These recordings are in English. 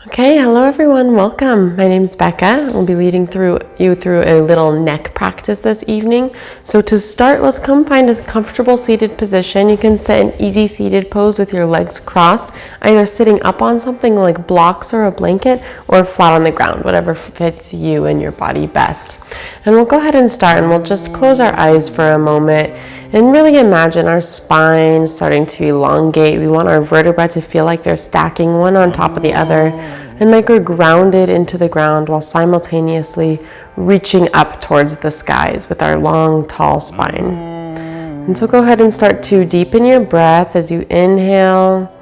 Okay, hello everyone, welcome. My name is Becca. We'll be leading you through a little neck practice this evening. So to start, let's come find a comfortable seated position. You can sit in easy seated pose with your legs crossed, either sitting up on something like blocks or a blanket, or flat on the ground, whatever fits you and your body best. And we'll go ahead and start, and we'll just close our eyes for a moment and really imagine our spine starting to elongate. We want our vertebrae to feel like they're stacking one on top of the other and like we're grounded into the ground while simultaneously reaching up towards the skies with our long, tall spine. And so go ahead and start to deepen your breath as you inhale.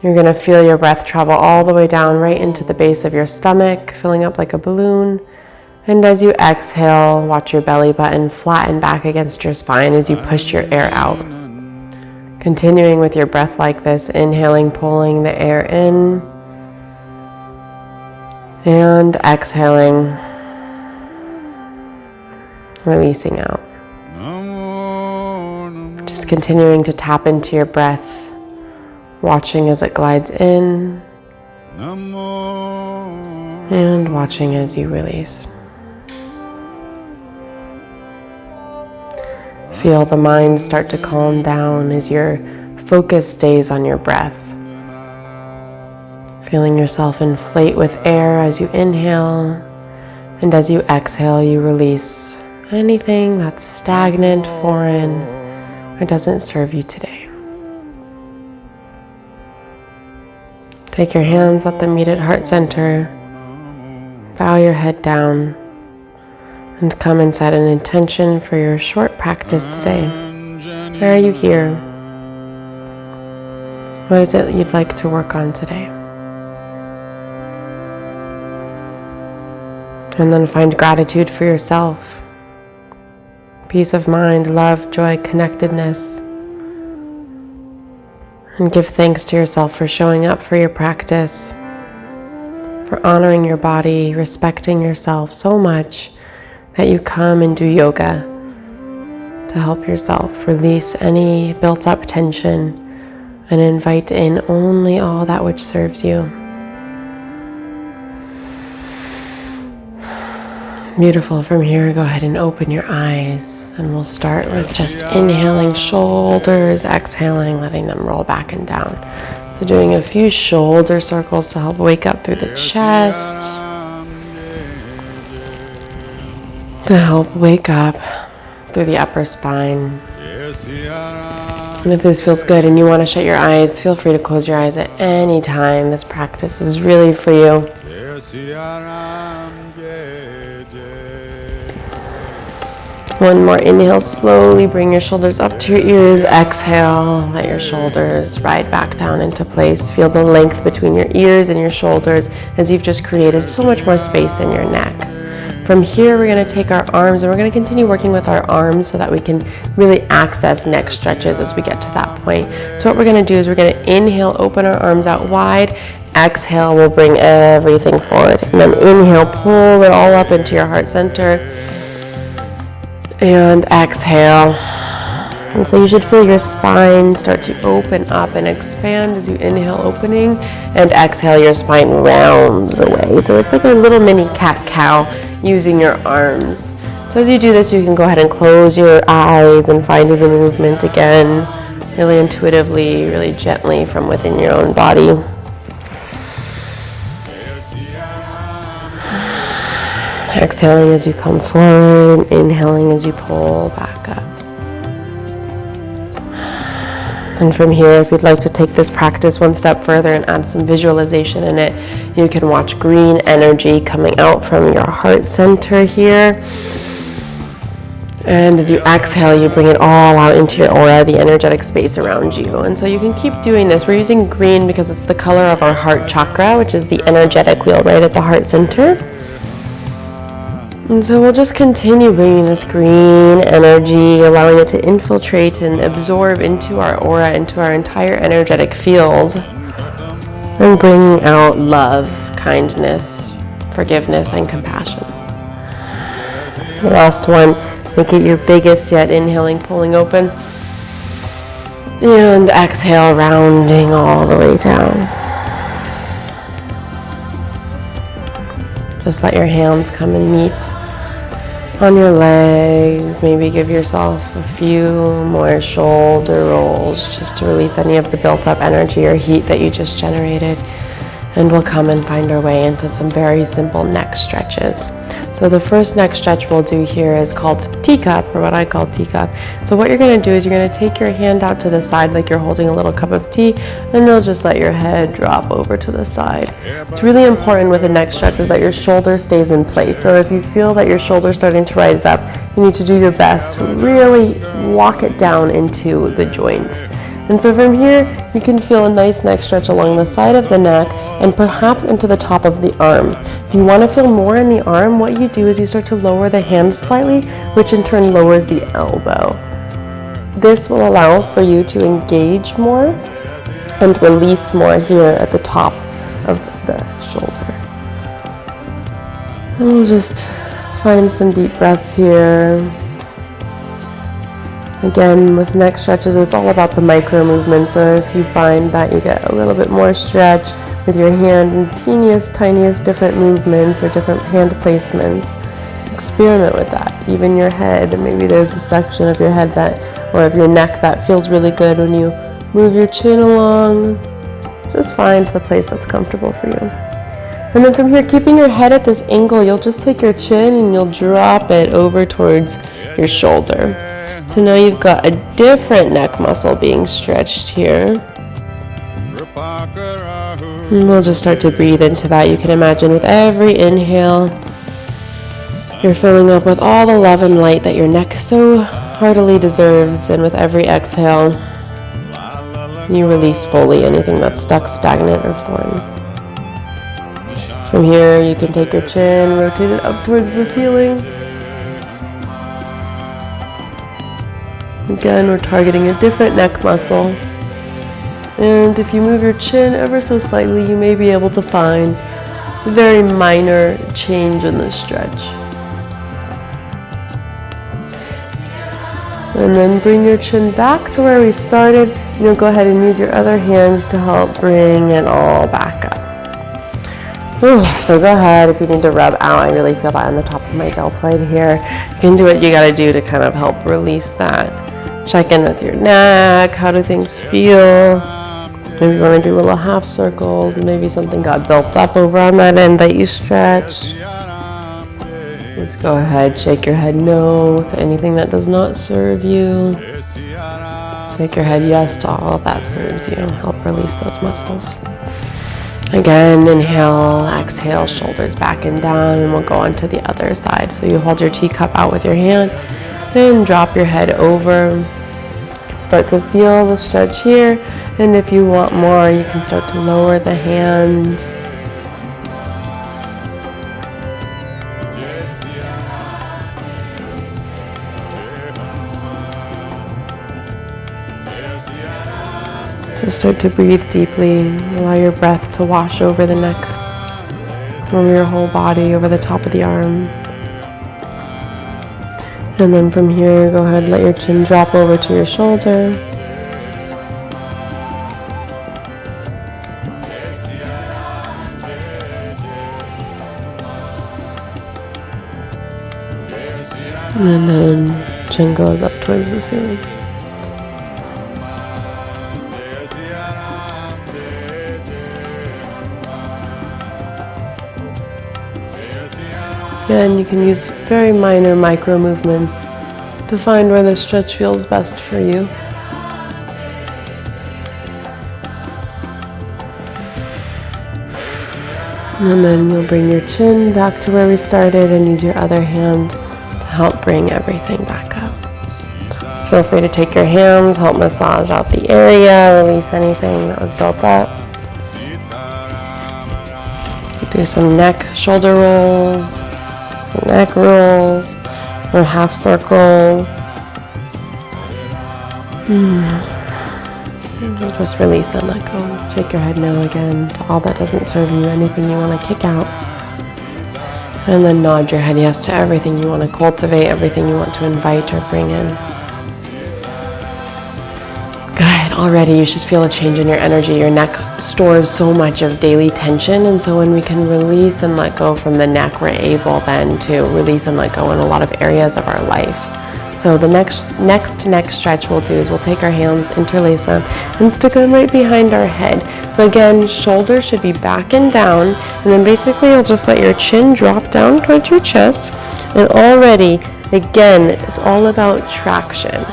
You're going to feel your breath travel all the way down right into the base of your stomach, filling up like a balloon. And as you exhale, watch your belly button flatten back against your spine as you push your air out. Continuing with your breath like this, inhaling, pulling the air in, and exhaling, releasing out. Just continuing to tap into your breath, watching as it glides in, and watching as you release. Feel the mind start to calm down as your focus stays on your breath. Feeling yourself inflate with air as you inhale, and as you exhale, you release anything that's stagnant, foreign, or doesn't serve you today. Take your hands, let them meet at heart center. Bow your head down. And come and set an intention for your short practice today. Why are you here? What is it you'd like to work on today? And then find gratitude for yourself. Peace of mind, love, joy, connectedness. And give thanks to yourself for showing up for your practice, for honoring your body, respecting yourself so much that you come and do yoga to help yourself release any built up tension and invite in only all that which serves you. Beautiful. From here, go ahead and open your eyes, and we'll start with just inhaling shoulders, exhaling, letting them roll back and down. So doing a few shoulder circles to help wake up through the chest, to help wake up through the upper spine. And if this feels good and you want to shut your eyes, feel free to close your eyes at any time. This practice is really for you. One more inhale, slowly bring your shoulders up to your ears. Exhale, let your shoulders ride back down into place. Feel the length between your ears and your shoulders as you've just created so much more space in your neck. From here, we're going to take our arms and we're going to continue working with our arms so that we can really access neck stretches as we get to that point. So what we're going to do is we're going to inhale, open our arms out wide. Exhale, we'll bring everything forward. And then inhale, pull it all up into your heart center. And exhale. And so you should feel your spine start to open up and expand as you inhale, opening, and exhale, your spine rounds away. So it's like a little mini cat-cow using your arms. So as you do this, you can go ahead and close your eyes and find the movement again, really intuitively, really gently from within your own body. Exhaling as you come forward, inhaling as you pull back up. And from here, if you'd like to take this practice one step further and add some visualization in it, you can watch green energy coming out from your heart center here. And as you exhale, you bring it all out into your aura, the energetic space around you. And so you can keep doing this. We're using green because it's the color of our heart chakra, which is the energetic wheel right at the heart center. And so we'll just continue bringing this green energy, allowing it to infiltrate and absorb into our aura, into our entire energetic field, and bringing out love, kindness, forgiveness, and compassion. The last one, make it your biggest yet. Inhaling, pulling open, and exhale, rounding all the way down. Just let your hands come and meet on your legs. Maybe give yourself a few more shoulder rolls just to release any of the built up energy or heat that you just generated. And we'll come and find our way into some very simple neck stretches. So the first neck stretch we'll do here is called teacup, or what I call teacup. So what you're going to do is you're going to take your hand out to the side like you're holding a little cup of tea, and you'll just let your head drop over to the side. It's really important with a neck stretch is that your shoulder stays in place. So if you feel that your shoulder's starting to rise up, you need to do your best to really walk it down into the joint. And so from here, you can feel a nice neck stretch along the side of the neck and perhaps into the top of the arm. If you want to feel more in the arm, what you do is you start to lower the hand slightly, which in turn lowers the elbow. This will allow for you to engage more and release more here at the top of the shoulder. And we'll just find some deep breaths here. Again, with neck stretches, it's all about the micro movement. So if you find that you get a little bit more stretch with your hand in teeniest, tiniest different movements or different hand placements, experiment with that. Even your head, maybe there's a section of your head that, or of your neck that feels really good when you move your chin along. Just find the place that's comfortable for you. And then from here, keeping your head at this angle, you'll just take your chin and you'll drop it over towards your shoulder. So now you've got a different neck muscle being stretched here. And we'll just start to breathe into that. You can imagine with every inhale, you're filling up with all the love and light that your neck so heartily deserves. And with every exhale, you release fully anything that's stuck, stagnant, or foreign. From here, you can take your chin, rotate it up towards the ceiling. Again, we're targeting a different neck muscle. And if you move your chin ever so slightly, you may be able to find a very minor change in the stretch. And then bring your chin back to where we started. And you'll go ahead and use your other hand to help bring it all back up. So go ahead, if you need to rub out, I really feel that on the top of my deltoid here. You can do what you gotta do to kind of help release that. Check in with your neck. How do things feel? Maybe you want to do little half circles. Maybe something got built up over on that end that you stretch. Just go ahead, shake your head no to anything that does not serve you. Shake your head yes to all that serves you. Help release those muscles. Again, inhale, exhale, shoulders back and down, and we'll go on to the other side. So you hold your teacup out with your hand, then drop your head over. Start to feel the stretch here, and if you want more, you can start to lower the hand. Just start to breathe deeply. Allow your breath to wash over the neck, over your whole body, over the top of the arm. And then from here, go ahead, let your chin drop over to your shoulder. And then chin goes up towards the ceiling. Again, you can use very minor micro movements to find where the stretch feels best for you. And then you'll bring your chin back to where we started and use your other hand to help bring everything back up. Feel free to take your hands, help massage out the area, release anything that was built up. Do some neck, shoulder rolls. Neck rolls or half circles. Just release and let go. Shake your head no again to all that doesn't serve you, anything you want to kick out. And then nod your head yes to everything you want to cultivate, everything you want to invite or bring in. Good. already you should feel a change in your energy. Your neck stores so much of daily tension, and so when we can release and let go from the neck, we're able then to release and let go in a lot of areas of our life. So the next neck stretch we'll do is we'll take our hands, interlace them, and stick them right behind our head. So again, shoulders should be back and down, and then basically you'll just let your chin drop down towards your chest. And already, again, it's all about traction.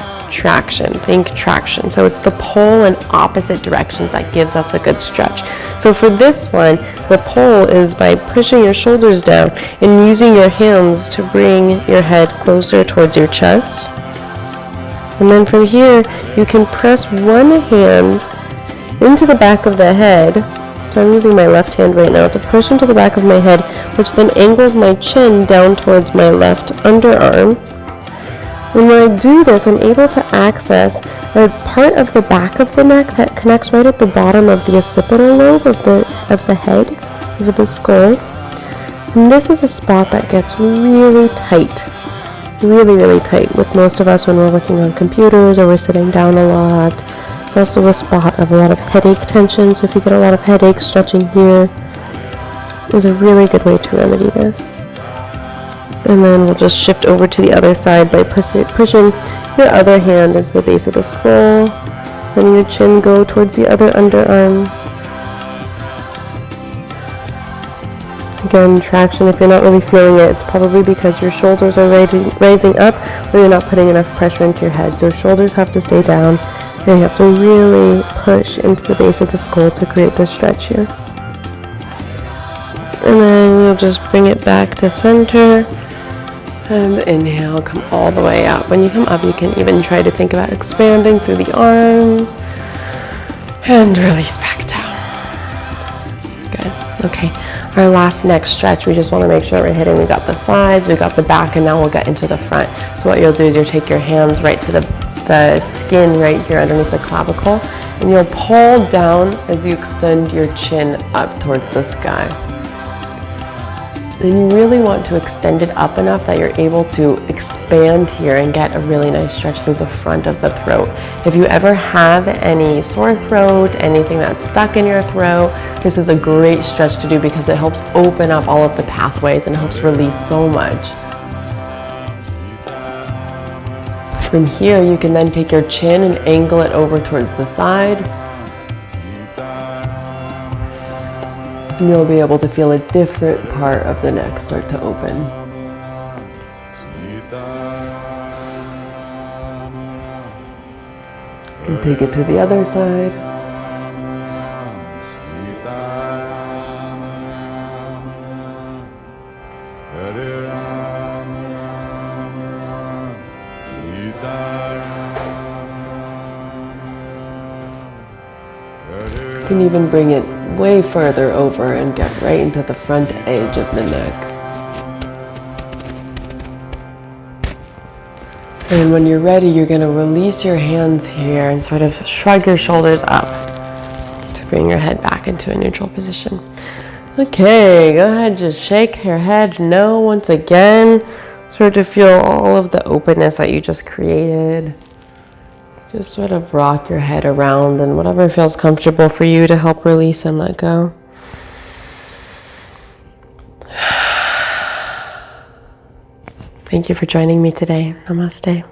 Think traction. So it's the pull in opposite directions that gives us a good stretch. So for this one, the pull is by pushing your shoulders down and using your hands to bring your head closer towards your chest. And then from here, you can press one hand into the back of the head. So I'm using my left hand right now to push into the back of my head, which then angles my chin down towards my left underarm. And when I do this, I'm able to access a part of the back of the neck that connects right at the bottom of the occipital lobe of the head, of the skull. And this is a spot that gets really tight, really tight with most of us when we're working on computers or we're sitting down a lot. It's also a spot of a lot of headache tension, so if you get a lot of headaches, stretching here is a really good way to remedy this. And then we'll just shift over to the other side by pushing your other hand into the base of the skull. Letting your chin go towards the other underarm. Again, traction, if you're not really feeling it, it's probably because your shoulders are rising up or you're not putting enough pressure into your head. So shoulders have to stay down and you have to really push into the base of the skull to create this stretch here. And then we'll just bring it back to center. And inhale, come all the way up. When you come up, you can even try to think about expanding through the arms. And release back down. Good. Okay. Our last neck stretch, we just want to make sure we're hitting. We got the sides, we got the back, and now we'll get into the front. So what you'll do is you'll take your hands right to the skin right here underneath the clavicle, and you'll pull down as you extend your chin up towards the sky. Then you really want to extend it up enough that you're able to expand here and get a really nice stretch through the front of the throat. If you ever have any sore throat, anything that's stuck in your throat, this is a great stretch to do because it helps open up all of the pathways and helps release so much. From here, you can then take your chin and angle it over towards the side. And you'll be able to feel a different part of the neck start to open. And take it to the other side. You can even bring it way further over and get right into the front edge of the neck. And when you're ready, you're going to release your hands here and sort of shrug your shoulders up to bring your head back into a neutral position. Okay, go ahead, just shake your head no once again. Sort of feel all of the openness that you just created. Just sort of rock your head around and whatever feels comfortable for you to help release and let go. Thank you for joining me today. Namaste.